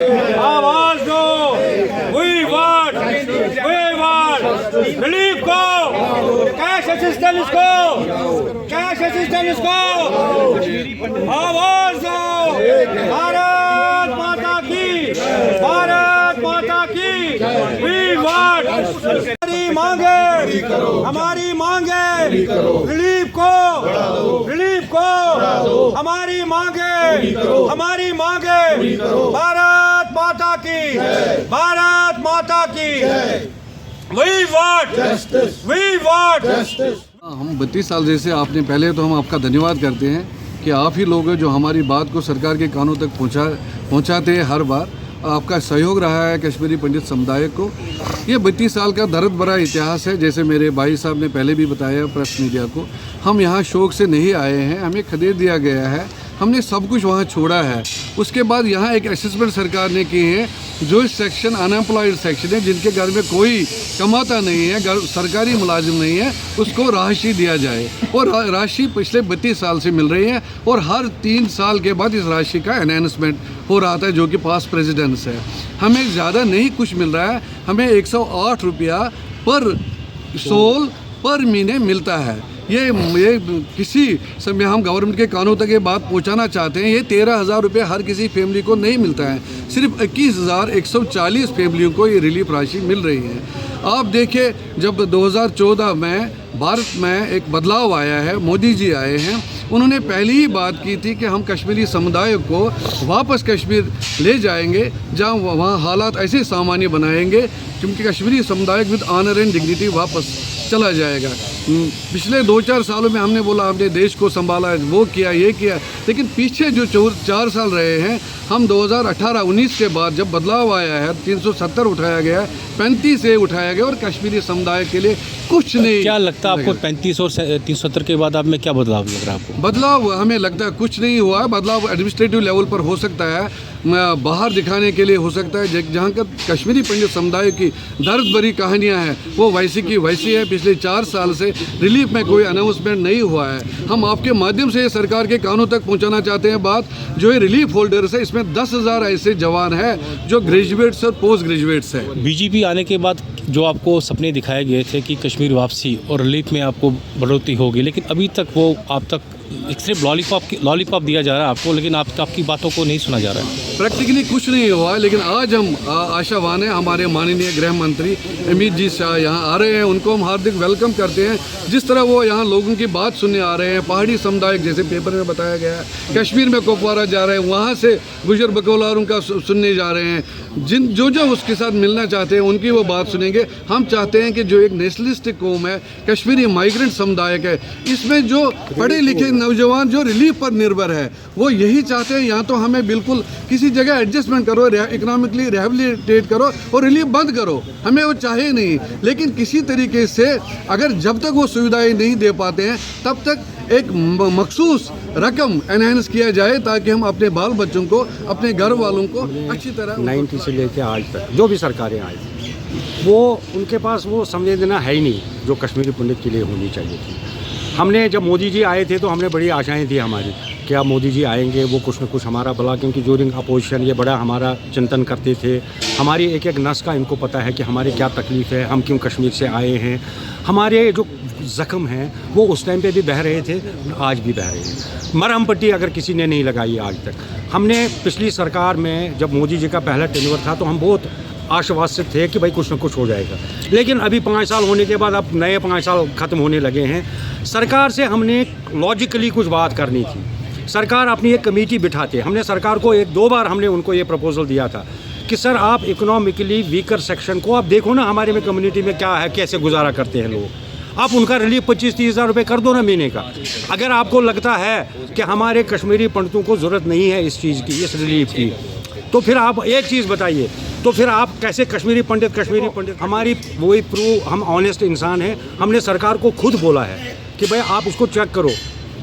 आवाज दो, we want relief को, कैश असिस्टेंस को, कैश असिस्टेंस को, आवाज दो, भारत माता की, भारत माता की, we want हमारी मांगे, रिलीफ को, हमारी मांगे, भारत माता की, भारत माता की, we want justice. हम 32 साल जैसे आपने पहले तो हम आपका धन्यवाद करते हैं कि आप ही लोग जो हमारी बात को सरकार के कानों तक पहुंचाते हैं। हर बार आपका सहयोग रहा है कश्मीरी पंडित समुदाय को। ये 32 साल का दर्द भरा इतिहास है। जैसे मेरे भाई साहब ने पहले भी बताया प्रेस मीडिया को, हम यहाँ शौक से नहीं आए हैं, हमें खदेड़ दिया गया है, हमने सब कुछ वहाँ छोड़ा है। उसके बाद यहाँ एक असेसमेंट सरकार ने की है, जो सेक्शन अनएम्प्लॉयड सेक्शन है, जिनके घर में कोई कमाता नहीं है, सरकारी मुलाजिम नहीं है, उसको राशि दिया जाए। और राशि पिछले 32 साल से मिल रही है और हर 3 साल के बाद इस राशि का एनहांसमेंट हो रहा था, जो कि पास्ट प्रेसिडेंट्स है। हमें ज़्यादा नहीं कुछ मिल रहा है, हमें 108 रुपया पर सोल पर महीने मिलता है। ये किसी समय हम गवर्नमेंट के कानों तक ये बात पहुंचाना चाहते हैं। ये 13,000 रुपये हर किसी फैमिली को नहीं मिलता है, सिर्फ 21,140 फैमिलियों को ये रिलीफ राशि मिल रही है। आप देखिए, जब 2014 में भारत में एक बदलाव आया है, मोदी जी आए हैं, उन्होंने पहली ही बात की थी कि हम कश्मीरी समुदाय को वापस कश्मीर ले जाएंगे, जहां वहाँ हालात ऐसे सामान्य बनाएंगे क्योंकि कश्मीरी समुदाय विद ऑनर एंड डिग्निटी वापस चला जाएगा। पिछले 2-4 सालों में हमने बोला हमने देश को संभाला, वो किया, ये किया, लेकिन पीछे जो 4 साल रहे हैं, हम 2018-19 के बाद जब बदलाव आया है, 370 उठाया गया, 35 से उठाया गया और कश्मीरी समुदाय के लिए कुछ नहीं। क्या लगता है आपको 35 और 370 के बाद आप में क्या बदलाव लग रहा है आपको? बदलाव हमें लगता है कुछ नहीं हुआ है। बदलाव एडमिनिस्ट्रेटिव लेवल पर हो सकता है, बाहर दिखाने के लिए हो सकता है। जहाँ का कश्मीरी पंडित समुदाय की दर्द भरी कहानियाँ हैं, वो वैसी की वैसी है। पिछले 4 साल से रिलीफ में कोई अनाउंसमेंट नहीं हुआ है। हम आपके माध्यम से सरकार के कानों तक पहुँचाना चाहते हैं बात, जो ये रिलीफ होल्डर्स है, इसमें 10,000 ऐसे जवान हैं जो ग्रेजुएट्स और पोस्ट ग्रेजुएट्स हैं। बीजेपी आने के बाद जो आपको सपने दिखाए गए थे कि कश्मीर वापसी और रिलीफ में आपको बढ़ोतरी होगी, लेकिन अभी तक वो आप तक सिर्फ लॉलीपॉप दिया जा रहा है आपको, लेकिन आपकी बातों को नहीं सुना जा रहा है। प्रैक्टिकली कुछ नहीं हुआ, लेकिन आज हम आशावान हैं। हमारे माननीय गृह मंत्री अमित जी शाह यहाँ आ रहे हैं, उनको हम हार्दिक वेलकम करते हैं। जिस तरह वो यहाँ लोगों की बात सुनने आ रहे हैं, पहाड़ी समुदाय जैसे पेपर में बताया गया है, कश्मीर में कुपवारा जा रहे हैं, वहाँ से गुजर बकौलारों का सुनने जा रहे हैं, जो उसके साथ मिलना चाहते हैं उनकी वो बात सुनेंगे। हम चाहते हैं कि जो एक नेशनलिस्टिक कौम है, कश्मीरी माइग्रेंट समुदाय का, इसमें जो पढ़े लिखे नौजवान जो रिलीफ पर निर्भर है, वो यही चाहते हैं, यहाँ तो हमें बिल्कुल किसी जगह एडजस्टमेंट करो, इकोनॉमिकली रिहेबिलिटेट करो और रिलीफ बंद करो, हमें वो चाहे नहीं। लेकिन किसी तरीके से अगर जब तक वो सुविधाएं नहीं दे पाते हैं, तब तक एक मखसूस रकम एनहांस किया जाए, ताकि हम अपने बाल बच्चों को, अपने घर वालों को अच्छी तरह 90 से लेकर आज तक जो भी सरकारें आई, वो उनके पास वो संवेदना है ही नहीं जो कश्मीरी पंडित के लिए होनी चाहिए थी। हमने जब मोदी जी आए थे तो हमने बड़ी आशाएं थी हमारी कि अब मोदी जी आएंगे, वो कुछ न कुछ हमारा भला, क्योंकि ड्यूरिंग अपोजिशन ये बड़ा हमारा चिंतन करते थे। हमारी एक एक नस का इनको पता है कि हमारी क्या तकलीफ़ है, हम क्यों कश्मीर से आए हैं। हमारे जो ज़ख्म हैं वो उस टाइम पे भी बह रहे थे, आज भी बह रहे हैं। मरहम पट्टी अगर किसी ने नहीं लगाई आज तक। हमने पिछली सरकार में जब मोदी जी का पहला टेन्योर था तो हम बहुत आश्वासित थे कि भाई कुछ न कुछ हो जाएगा, लेकिन अभी 5 साल होने के बाद अब नए 5 साल ख़त्म होने लगे हैं। सरकार से हमने लॉजिकली कुछ बात करनी थी। सरकार अपनी एक कमेटी बिठाते, हमने सरकार को 1-2 बार हमने उनको ये प्रपोजल दिया था कि सर आप इकोनॉमिकली वीकर सेक्शन को आप देखो ना, हमारे में कम्युनिटी में क्या है, कैसे गुजारा करते हैं लोग, आप उनका रिलीफ 25-30 हज़ार रुपये कर दो ना महीने का। अगर आपको लगता है कि हमारे कश्मीरी पंडितों को ज़रूरत नहीं है इस चीज़ की, इस रिलीफ की, तो फिर आप एक चीज़ बताइए, तो फिर आप कैसे कश्मीरी पंडित हमारी वही प्रूव, हम ऑनेस्ट इंसान हैं। हमने सरकार को खुद बोला है कि भाई आप उसको चेक करो,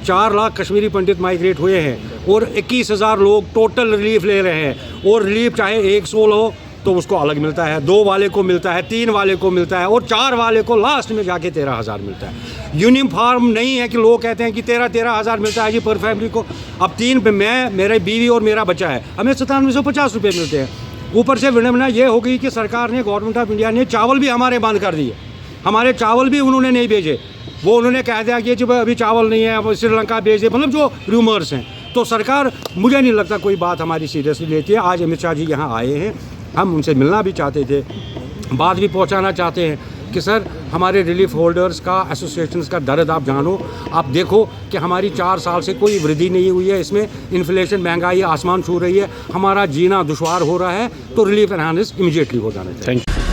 4 लाख कश्मीरी पंडित माइग्रेट हुए हैं और 21,000 लोग टोटल रिलीफ ले रहे हैं, और रिलीफ चाहे 1 सोल हो, तो उसको अलग मिलता है, 2 वाले को मिलता है, 3 वाले को मिलता है और 4 वाले को लास्ट में जाके 13,000 मिलता है। यूनिफॉर्म नहीं है कि लोग कहते हैं कि 13,000 मिलता है जी पर फैमिली को। अब 3 पे मैं, मेरे बीवी और मेरा बच्चा है, हमें 9750 रुपये मिलते हैं। ऊपर से विडम्बना ये हो गई कि सरकार ने, गवर्नमेंट ऑफ इंडिया ने चावल भी हमारे बंद कर दिए, हमारे चावल भी उन्होंने नहीं भेजे। वो उन्होंने कह दिया कि जब अभी चावल नहीं है, अब श्रीलंका भेज दे, मतलब जो रूमर्स हैं। तो सरकार, मुझे नहीं लगता कोई बात हमारी सीरियसली लेती है। आज अमित शाह जी यहाँ आए हैं, हम उनसे मिलना भी चाहते थे, बात भी पहुँचाना चाहते हैं कि सर हमारे रिलीफ होल्डर्स का, एसोसिएशंस का दर्द आप जानो। आप देखो कि हमारी 4 साल से कोई वृद्धि नहीं हुई है, इसमें इन्फ्लेशन, महंगाई आसमान छू रही है, हमारा जीना दुश्वार हो रहा है, तो रिलीफ एनहांस इमीडिएटली हो जाना चाहिए। Thank you.